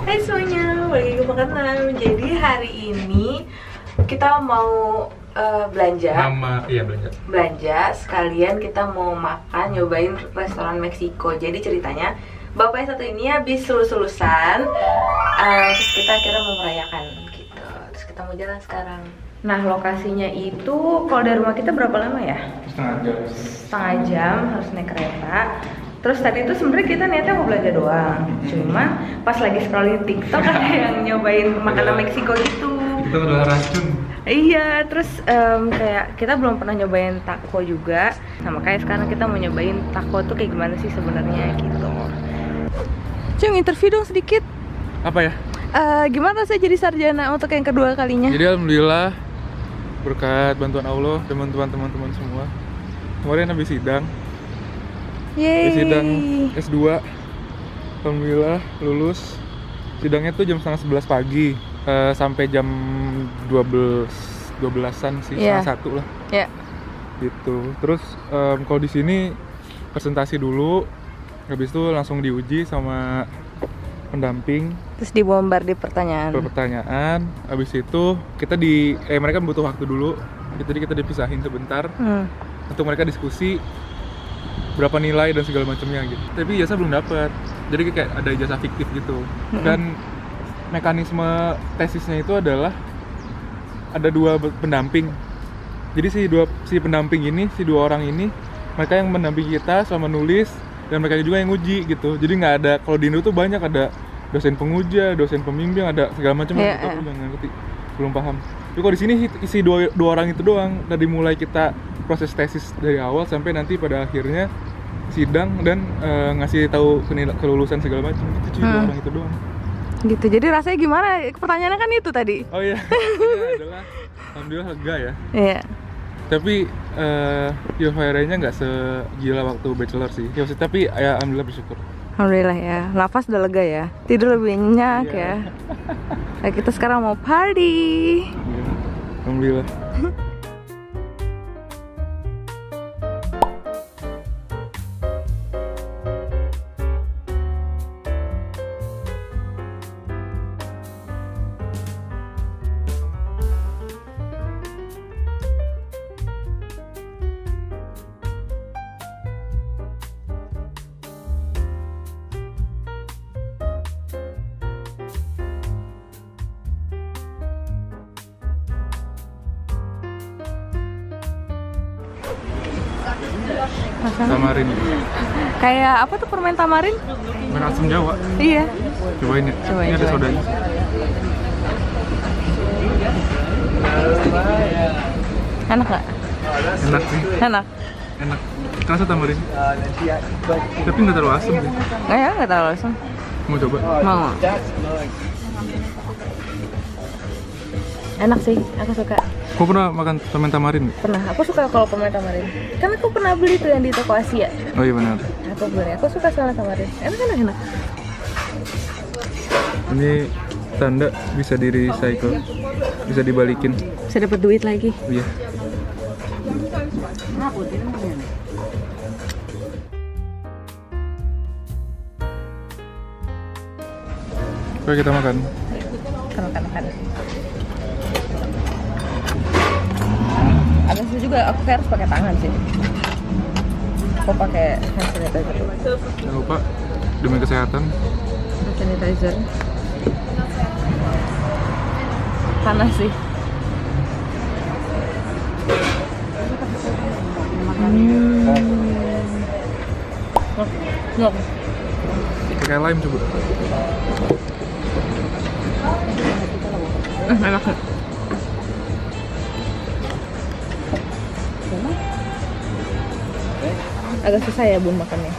Hai semuanya, balik ke makanan. Jadi hari ini kita mau belanja. Belanja sekalian kita mau makan, nyobain restoran Meksiko. Jadi ceritanya bapak yang satu ini habis lulus-lulusan, terus kita akhirnya mau merayakan gitu. Terus kita mau jalan sekarang. Nah lokasinya itu kalau dari rumah kita berapa lama ya? Setengah jam harus naik kereta. Terus tadi itu sebenarnya kita niatnya mau belanja doang, cuman pas lagi scrolling TikTok ada yang nyobain makanan Meksiko gitu. Kita udah racun. Iya, terus kayak kita belum pernah nyobain taco juga. Nah makanya sekarang kita mau nyobain taco tuh kayak gimana sih sebenarnya gitu. Cung, interview dong sedikit. Apa ya? Gimana sih jadi sarjana untuk yang kedua kalinya? Jadi alhamdulillah berkat bantuan Allah, teman-teman semua. Kemarin habis sidang. Yeay. Sidang S2. Alhamdulillah lulus. Sidangnya tuh jam setengah 11 pagi sampai jam 12-an sih, setengah 1 lah. Iya. Gitu. Terus kalau di sini presentasi dulu, habis itu langsung diuji sama pendamping. Terus dibombardir pertanyaan. Habis itu kita mereka butuh waktu dulu. Jadi kita dipisahin sebentar untuk mereka diskusi berapa nilai dan segala macamnya gitu. Tapi ijazah belum dapat. Jadi kayak ada ijazah fiktif gitu. Dan mekanisme tesisnya itu adalah ada 2 pendamping. Jadi si pendamping ini, si 2 orang ini, mereka yang mendampingi kita selama nulis dan mereka juga yang nguji gitu. Jadi nggak ada, kalau di Indo tuh banyak ada dosen penguji, dosen pembimbing, ada segala macam. Aku nggak ngerti, belum paham. Tapi kalau di sini isi dua orang itu doang, dari mulai kita proses tesis dari awal sampai nanti pada akhirnya sidang dan ngasih tahu kelulusan segala macam. Itu cuma 2 orang itu doang. Gitu. Jadi rasanya gimana? Pertanyaannya kan itu tadi. Oh iya. Ini adalah alhamdulillah lega ya. Iya. Tapi euforia-nya nggak segila waktu bachelor sih. Ya, tapi ya alhamdulillah bersyukur. Alhamdulillah ya. Nafas udah lega ya. Tidur lebih nyenyak ya. Nah, kita sekarang mau party. Iya. Alhamdulillah. Tamarin. Kayak apa tuh permen tamarin? Permen asam Jawa. Iya. Cobain ya. Ini ada sodanya. Enak nggak? Enak sih. Enak. Kerasa tamarin. Tapi nggak terlalu asam sih. Nggak terlalu asam. Mau coba? Mau. Enak sih, aku suka. Kau pernah makan permen tamarin? Pernah, aku suka kalau permen tamarin. Kan aku pernah beli tuh yang di toko Asia. Oh iya benar. Aku suka soalnya tamarin. Enak. Ini tanda bisa di recycle, bisa dibalikin. Bisa dapat duit lagi. Iya. Oke, kita makan. Makan. Abis itu juga aku kayak harus pakai tangan sih. Aku pakai hand sanitizer. Jangan lupa demi kesehatan. Hand sanitizer. Panas sih. Nggak. Pakai lime coba. Enak. Agak susah ya bun makannya.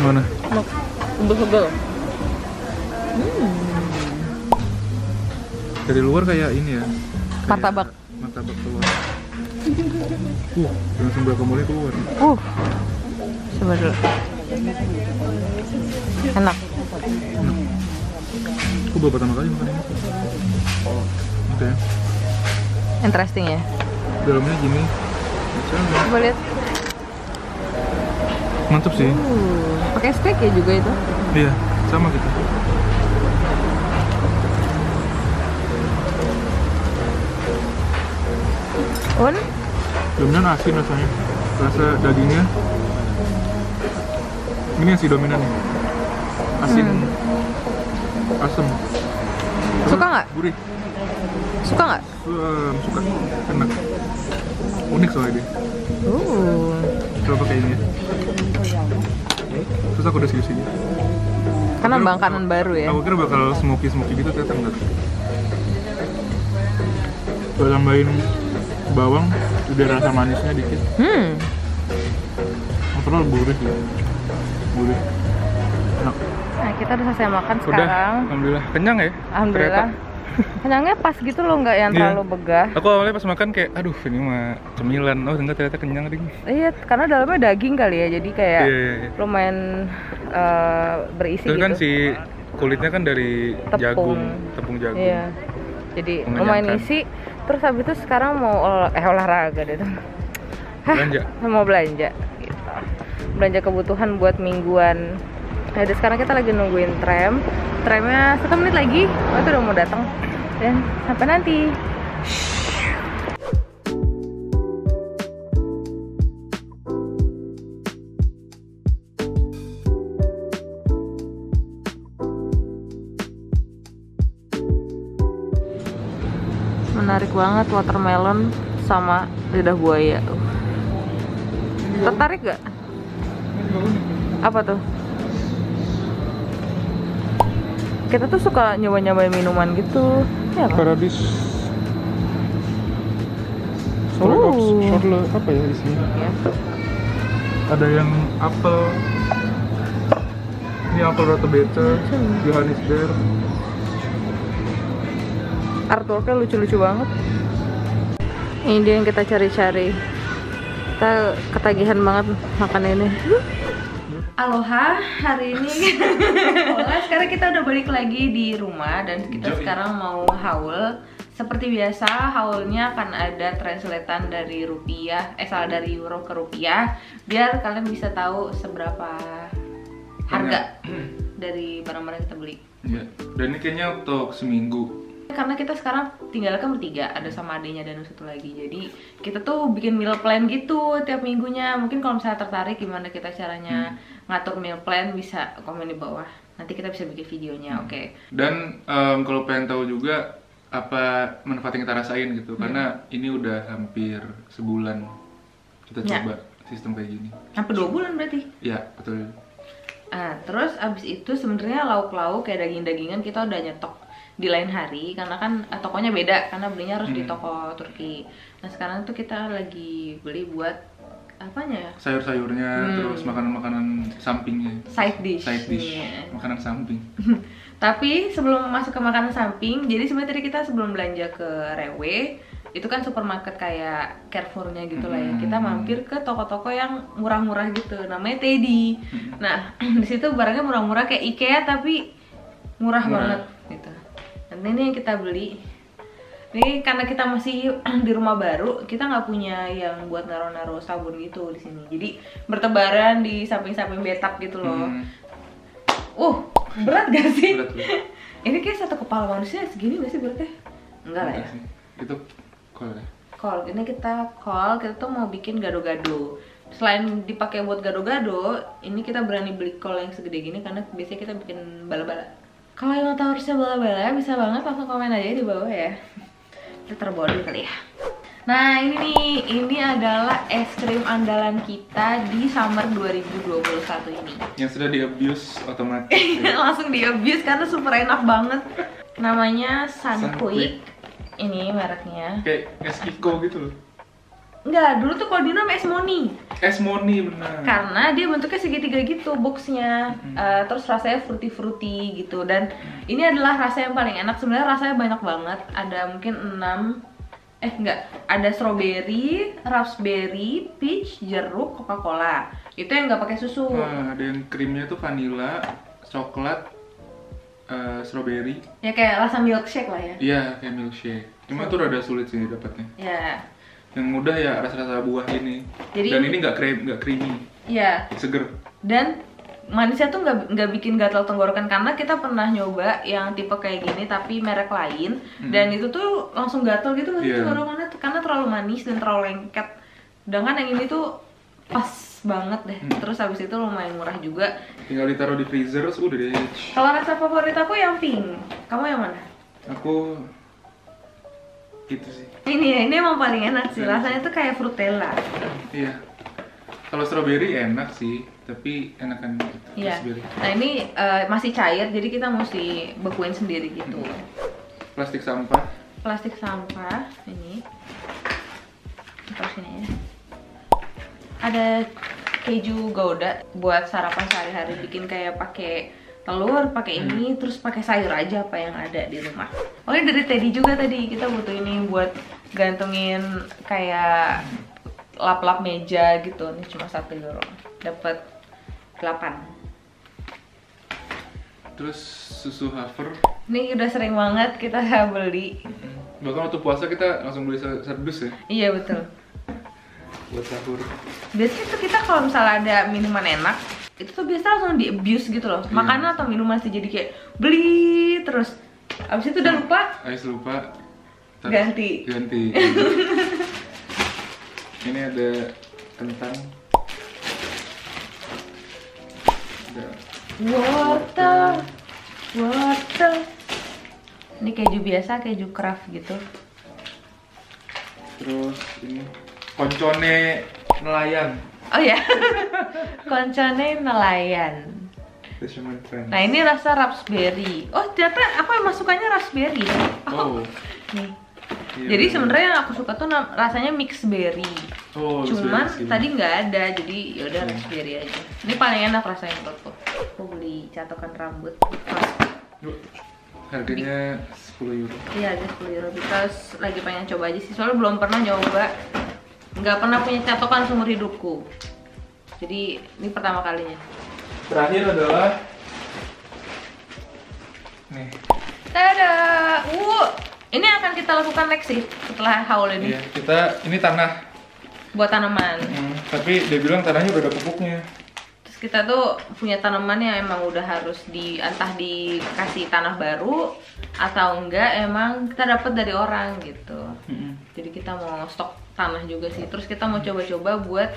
Mana? Sebel-sebel. Dari luar kayak ini ya. Martabak. Martabak keluar. Langsung guacamole keluar. Coba dulu. Enak. Aku baru pertama kali makan ini. Oke. Interesting ya. dalamnya gini. Coba lihat. Mantap sih. Pakai steak ya juga itu? Iya, sama gitu. Dominan asin rasanya. Rasa dagingnya. Ini yang si dominan nih. Asin. Asam. Suka nggak? Gurih. Suka nggak? Suka. Enak. Unik soalnya dia. Coba pakai ini ya. Terus aku udah sini. Karena makanan baru ya. Aku kira bakal smoky gitu, ternyata enggak. Gue tambahin bawang, udah rasa manisnya dikit. Terus gurih ya. Gurih. Enak. Nah, kita udah selesai makan sekarang. Udah, alhamdulillah. Kenyang ya? Alhamdulillah. Kenyangnya pas gitu loh, nggak yang terlalu begah. Aku awalnya pas makan kayak, aduh ini mah cemilan. Oh enggak, ternyata kenyang ding. Iya, karena dalamnya daging kali ya, jadi kayak lumayan berisi itu gitu. Kan si kulitnya kan dari tepung jagung. Iya. Jadi lumayan isi. Terus habis itu sekarang mau olahraga deh tuh. Belanja. Mau belanja. Gitu. Belanja kebutuhan buat mingguan. Nah, sekarang kita lagi nungguin tram. Tramnya 1 menit lagi. Oh, itu udah mau datang. Dan sampai nanti. Menarik banget watermelon sama lidah buaya. Tertarik gak? Apa tuh? Kita tuh suka nyoba-nyobain minuman gitu. Ya kan? Paradis. Shortle apa ya isinya? Ya. Ada yang apel. Ini apel rata beta, Johannisbeer. Artworknya lucu-lucu banget. Ini dia yang kita cari-cari. Kita ketagihan banget makan ini. Aloha, hari ini sekarang kita udah balik lagi di rumah dan kita sekarang mau haul. Seperti biasa, haulnya akan ada translatean dari dari euro ke rupiah, biar kalian bisa tahu seberapa harga dari barang-barang yang kita beli. Ya, dan ini kayaknya untuk seminggu. Karena kita sekarang tinggalnya kan bertiga, ada sama adenya dan satu lagi. Jadi kita tuh bikin meal plan gitu tiap minggunya. Mungkin kalau misalnya tertarik gimana kita caranya ngatur meal plan, bisa komen di bawah. Nanti kita bisa bikin videonya, oke. Dan kalau pengen tahu juga apa manfaat yang kita rasain gitu, karena ini udah hampir sebulan kita coba sistem kayak gini. Sampai 2 bulan berarti? Iya, betul. Terus abis itu sebenarnya lauk-lauk kayak daging-dagingan kita udah nyetok di lain hari, karena kan tokonya beda, karena belinya harus di toko Turki. Nah sekarang tuh kita lagi beli buat apanya ya? Sayur-sayurnya, terus makanan-makanan sampingnya. Side dish. Makanan samping. Tapi sebelum masuk ke makanan samping, jadi sebenarnya tadi kita sebelum belanja ke Rewe, itu kan supermarket kayak Carrefour-nya gitu lah ya. Kita mampir ke toko-toko yang murah-murah gitu, namanya Teddy. Nah di situ barangnya murah-murah kayak IKEA tapi murah banget gitu. Nanti ini yang kita beli. Ini karena kita masih di rumah baru, kita nggak punya yang buat naruh-naruh sabun gitu di sini. Jadi bertebaran di samping-samping bathtub gitu loh. Berat gak sih? Berat. Ini kayak satu kepala manusia segini gak sih beratnya? Enggak lah ya. Itu kol ya? Kol. Ini kita tuh mau bikin gado-gado. Selain dipakai buat gado-gado, ini kita berani beli kol yang segede gini karena biasanya kita bikin bala-bala. Kalau yang tahu harusnya bala-bala, bisa banget langsung komen aja di bawah ya. Kita terbodoh kali ya. Nah ini adalah es krim andalan kita di summer 2021 ini. Yang sudah di-abuse otomatis. Langsung di-abuse karena super enak banget. Namanya Sunquick. Ini mereknya. Kayak es Kiko gitu loh. Enggak, dulu tuh kalau di nama es Moni. Es Moni benar. Karena dia bentuknya segitiga gitu boxnya, terus rasanya fruity gitu. Dan ini adalah rasa yang paling enak. Sebenarnya rasanya banyak banget. Ada mungkin 6, ada strawberry, raspberry, peach, jeruk, Coca-Cola. Itu yang nggak pakai susu. Ada yang krimnya tuh vanilla, coklat, strawberry. Ya kayak rasa milkshake lah ya. Iya kayak milkshake. Cuma tuh rada sulit sih dapatnya. Ya. Yang mudah ya rasa-rasa buah ini. Jadi, dan ini nggak creamy. Iya. Seger. Dan manisnya tuh nggak bikin gatal tenggorokan, karena kita pernah nyoba yang tipe kayak gini tapi merek lain, dan itu tuh langsung gatal gitu tenggorokannya karena terlalu manis dan terlalu lengket. Sedangkan yang ini tuh pas banget deh. Terus habis itu lumayan murah juga. Tinggal ditaruh di freezer terus udah deh. Kalau rasa favorit aku yang pink. Kamu yang mana? Aku gitu sih. Ini emang paling enak sih. Rasanya tuh kayak frutella. Iya. Kalau strawberry enak sih, tapi enakan iya. Nah ini masih cair, jadi kita mesti bekuin sendiri gitu. Plastik sampah. Plastik sampah ini. Terus ini ya. Ada keju Gouda buat sarapan sehari-hari, bikin kayak pakai telur, pakai ini, terus pakai sayur aja apa yang ada di rumah. Oke, dari Teddy juga tadi kita butuh ini buat gantungin kayak lap-lap meja gitu. Ini cuma 1 euro, dapat 8. Terus susu Haver. Ini udah sering banget kita beli. Bahkan waktu puasa kita langsung beli serdus ya. Iya betul. Buat sahur. Biasanya tuh kita kalau misalnya ada minuman enak, itu tuh biasa langsung di abuse gitu loh. Makanan atau minuman sih, jadi kayak beli terus. Abis itu udah lupa. Abis lupa. Ganti. Ini ada kentang. Wortel. Ini keju biasa, keju craft gitu. Terus ini koncone nelayan. Oh ya, koncone nelayan. Nah ini rasa raspberry. Oh ternyata aku yang masukannya raspberry. Oh. Nih. Iya, jadi sebenarnya yang aku suka tuh rasanya mix berry. Cuman tadi nggak ada, jadi yaudah raspberry aja. Ini paling enak rasanya menurutku. Aku beli catokan rambut. Harganya 10 euro. Iya, harga 10 euro. Because lagi pengen coba aja sih, soalnya belum pernah nyoba. Nggak pernah punya catokan seumur hidupku. Jadi ini pertama kalinya. Terakhir adalah nih. Tada! Ini akan kita lakukan next sih setelah haul ini. Iya, ini tanah buat tanaman. Tapi dia bilang tanahnya udah ada pupuknya. Terus kita tuh punya tanaman yang emang udah harus entah dikasih tanah baru atau enggak emang kita dapat dari orang gitu. Jadi kita mau stok tanah juga sih. Terus kita mau coba-coba buat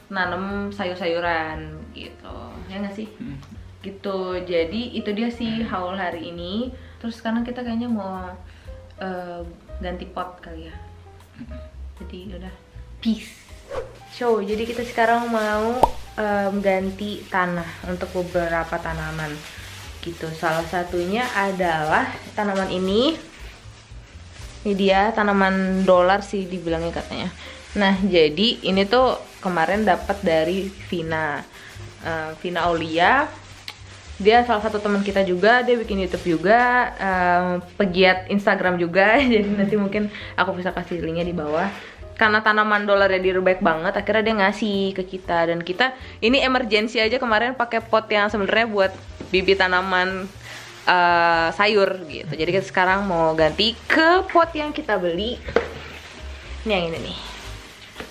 nanam sayur-sayuran gitu. Ya nggak sih? Gitu. Jadi itu dia sih haul hari ini. Terus sekarang kita kayaknya mau ganti pot kali ya. Jadi udah peace. Jadi kita sekarang mau ganti tanah untuk beberapa tanaman gitu. Salah satunya adalah tanaman ini. Ini dia tanaman dolar sih dibilangnya katanya. Nah jadi ini tuh kemarin dapat dari Vina Aulia. Dia salah satu teman kita juga, dia bikin YouTube juga, pegiat Instagram juga. Jadi nanti mungkin aku bisa kasih linknya di bawah. Karena tanaman dolarnya dia baik banget, akhirnya dia ngasih ke kita. Dan kita ini emergency aja kemarin pakai pot yang sebenarnya buat bibit tanaman sayur gitu. Jadi kita sekarang mau ganti ke pot yang kita beli. Ini yang ini nih.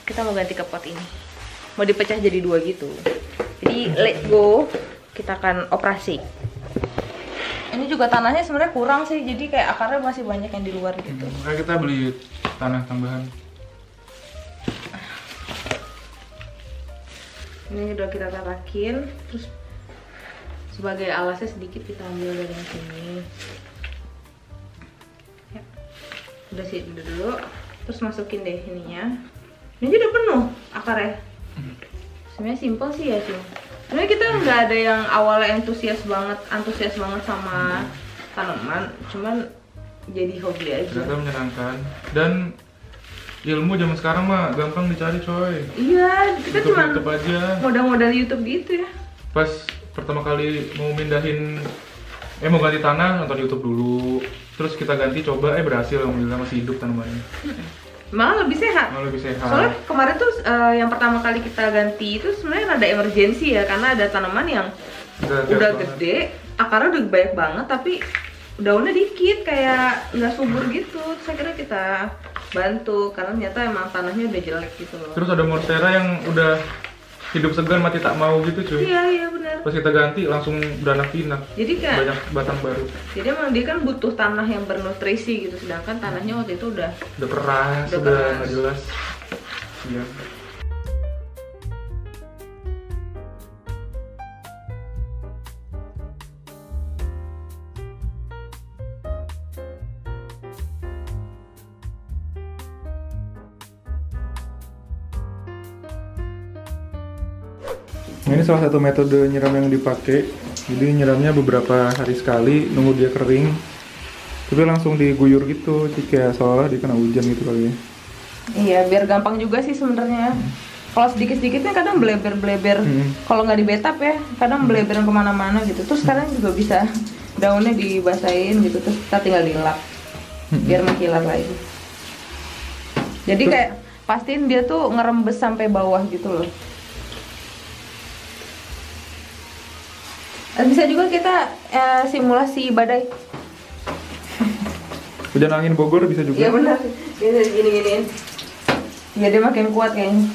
Kita mau ganti ke pot ini. Mau dipecah jadi 2 gitu. Jadi let's go. Kita akan operasi. Ini juga tanahnya sebenarnya kurang sih, jadi kayak akarnya masih banyak yang di luar gitu. Makanya kita beli tanah tambahan. Ini udah kita tatakin, terus sebagai alasnya sedikit kita ambil dari sini. Ya. Udah sih dulu, terus masukin deh ininya. Ini udah penuh akarnya. Sebenarnya simpel sih ya cuy. Sebenarnya kita nggak ada yang awalnya antusias banget sama tanaman, cuman jadi hobi aja. Ternyata menyenangkan. Dan ilmu zaman sekarang mah gampang dicari coy. Iya, kita cuma YouTube aja. Modal-modal YouTube gitu ya. Pas pertama kali mau mau ganti tanah, nonton YouTube dulu. Terus kita ganti coba, berhasil, alhamdulillah masih hidup tanamannya. Malah lebih sehat. Soalnya kemarin tuh yang pertama kali kita ganti itu sebenarnya ada emergency ya, karena ada tanaman yang udah gede, akarnya udah banyak banget tapi daunnya dikit, kayak nggak subur gitu. Terus akhirnya kita bantu karena ternyata emang tanahnya udah jelek gitu loh. Terus ada monstera yang udah hidup segan mati tak mau gitu cuy. Iya benar. Pas kita ganti langsung beranak pinak. Jadi kan banyak batang baru. Jadi emang dia kan butuh tanah yang bernutrisi gitu, sedangkan tanahnya waktu itu udah keras, udah nggak jelas. Iya. Nah, ini salah satu metode nyiram yang dipakai. Jadi nyiramnya beberapa hari sekali, nunggu dia kering. Tapi langsung diguyur gitu, kayak seolah dia kena hujan gitu kali ya. Iya, biar gampang juga sih sebenarnya. Kalau sedikit-sedikitnya kadang bleber-bleber. Kalau nggak dibetap ya, kadang bleber kemana-mana gitu. Terus sekarang juga bisa daunnya dibasahin gitu, terus kita tinggal dilap biar mengkilat lagi. Jadi kayak pastiin dia tuh ngerembes sampai bawah gitu loh. Bisa juga kita simulasi badai. Hujan angin Bogor bisa juga. Iya benar. Bisa gini-giniin. Biar dia makin kuat kayaknya.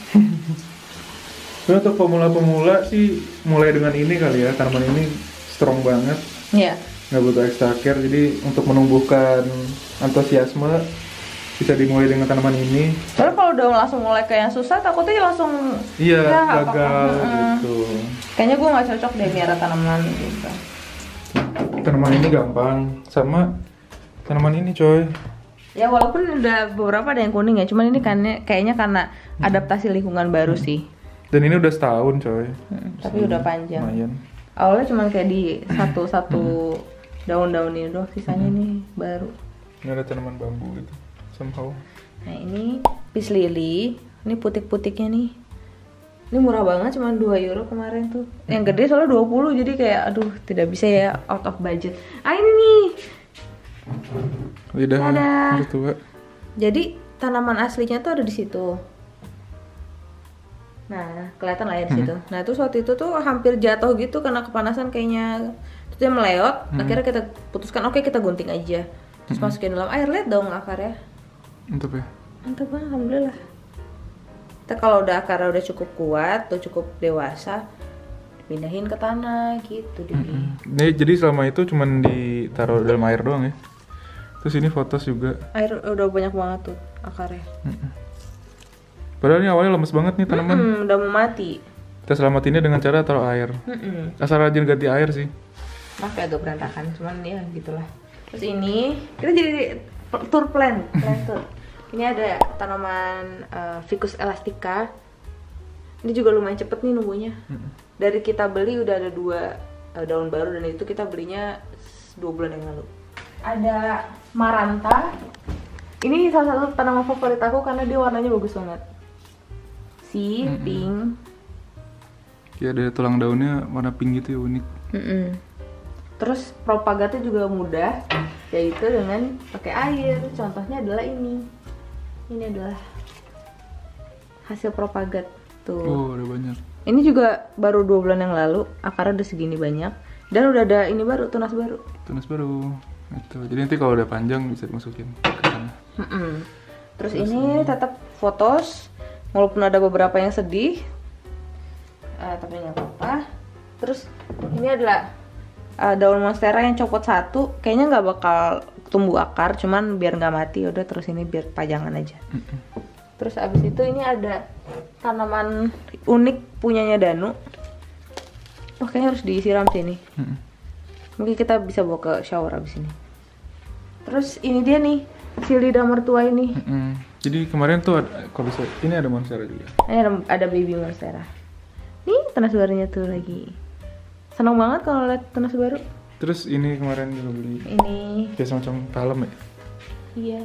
Tapi untuk pemula-pemula sih mulai dengan ini kali ya, tanaman ini strong banget. Iya. Nggak butuh extra care, jadi untuk menumbuhkan antusiasme bisa dimulai dengan tanaman ini. Tapi kalau udah langsung mulai kayak yang susah, takutnya langsung gagal gitu. Kayaknya gue nggak cocok deh miara tanaman gitu. Tanaman ini gampang, sama tanaman ini coy. Ya walaupun udah beberapa ada yang kuning ya, cuman ini kayaknya karena adaptasi lingkungan baru sih. Dan ini udah setahun coy. Tapi udah panjang. Lumayan. Awalnya cuman kayak di satu daun-daun ini doang, sisanya nih baru. Ini ada tanaman bambu gitu. Somehow. Nah ini peace lily, ini putik-putiknya nih. Ini murah banget, cuma 2 euro kemarin tuh. Yang gede soalnya 20, jadi kayak aduh tidak bisa ya, out of budget. Ini nih. Udah tua. Jadi tanaman aslinya tuh ada di situ. Nah kelihatan lah ya di situ. Nah terus waktu itu tuh hampir jatuh gitu karena kepanasan kayaknya. Terus dia meleot. Akhirnya kita putuskan oke, kita gunting aja. Terus masukin dalam air, lihat dong akarnya. Mantap ya? Mantap banget, alhamdulillah. Kita kalau udah akarnya udah cukup kuat, tuh cukup dewasa, pindahin ke tanah gitu deh. Ini jadi selama itu cuman ditaruh dalam air doang ya? Terus ini fotos juga. Air udah banyak banget tuh akarnya. Padahal ini awalnya lemes banget nih tanaman. Udah mau mati. Kita selamatinnya dengan cara taruh air. Asal rajin ganti air sih. Maaf ya agak berantakan, cuman ya gitulah. Terus ini kita jadi tour plant tour. Ini ada tanaman Ficus elastica. Ini juga lumayan cepet nih numbuhnya. Dari kita beli udah ada 2 daun baru, dan itu kita belinya 2 bulan yang lalu. Ada maranta. Ini salah satu tanaman favorit aku karena dia warnanya bagus banget. Pink. Ya ada tulang daunnya warna pink gitu ya, unik. Terus propagatnya juga mudah, yaitu dengan pakai air. Contohnya adalah ini. Ini adalah hasil propagat tuh. Oh, ada banyak. Ini juga baru 2 bulan yang lalu, akarnya udah segini banyak. Dan udah ada ini baru, tunas baru. Tunas baru. Itu. Jadi nanti kalau udah panjang bisa dimasukin ke sana. Terus ini tetap fotos, walaupun ada beberapa yang sedih, tapi nggak apa-apa. Terus ini adalah daun monstera yang copot 1, kayaknya nggak bakal tumbuh akar, cuman biar nggak mati udah terus ini biar pajangan aja. Terus abis itu ini ada tanaman unik punyanya Danu. Oh kayaknya harus disiram sini. Mungkin kita bisa bawa ke shower abis ini. Terus ini dia nih, si lidah mertua ini. Jadi kemarin tuh kalau bisa ini ada monstera juga. Ini ada baby monstera. Nih tunas barunya tuh lagi. Senang banget kalau lihat tunas baru. Terus ini kemarin juga beli. Ini kayak semacam palem ya? Iya.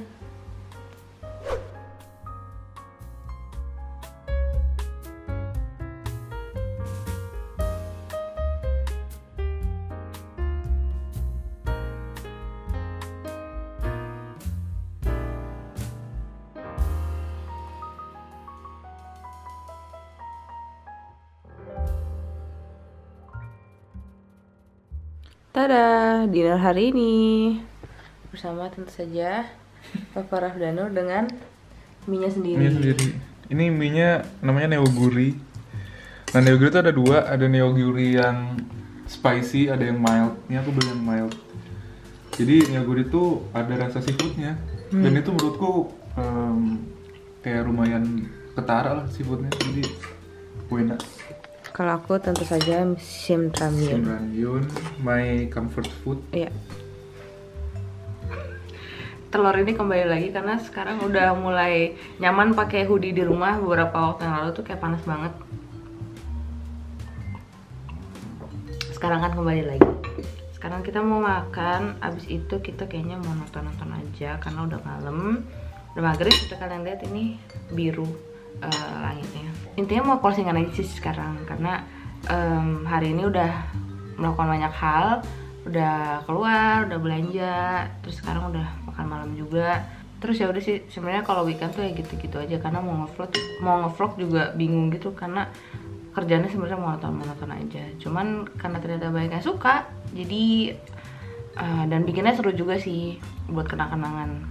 Tada, dinner hari ini bersama tentu saja Bapak Rafdanur dengan Mie-nya sendiri. Mie sendiri. Ini mie-nya namanya Neoguri. Nah, Neoguri itu ada dua, ada Neoguri yang spicy, ada yang mild. Ini aku beli yang mild. Jadi Neoguri itu ada rasa seafoodnya. Dan itu menurutku kayak lumayan ketara lah seafoodnya. Jadi enak. Kalau aku tentu saja Shin Ramyun. Shin Ramyun, my comfort food. Iya. Telur ini kembali lagi karena sekarang udah mulai nyaman pakai hoodie di rumah. Beberapa waktu yang lalu tuh kayak panas banget. Sekarang kan kembali lagi. Sekarang kita mau makan, abis itu kita kayaknya mau nonton-nonton aja karena udah malam. Udah maghrib, udah kalian lihat ini biru langitnya. Intinya mau closingan aja sih sekarang karena hari ini udah melakukan banyak hal. Udah keluar, udah belanja, terus sekarang udah makan malam juga. Terus ya udah sih sebenarnya kalau weekend tuh ya gitu-gitu aja karena mau ngevlog juga bingung gitu karena kerjanya sebenarnya monoton aja. Cuman karena ternyata banyak yang suka, jadi dan bikinnya seru juga sih buat kenang-kenangan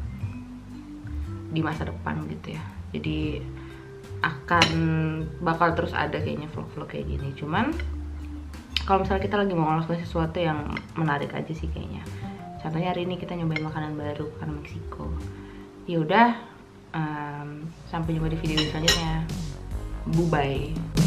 di masa depan gitu ya. Jadi bakal terus ada kayaknya vlog-vlog kayak gini. Cuman kalau misalnya kita lagi mau ngelakuin sesuatu yang menarik aja sih kayaknya. Contohnya hari ini kita nyobain makanan baru karena Meksiko. Ya udah, sampai jumpa di video selanjutnya. Bye bye.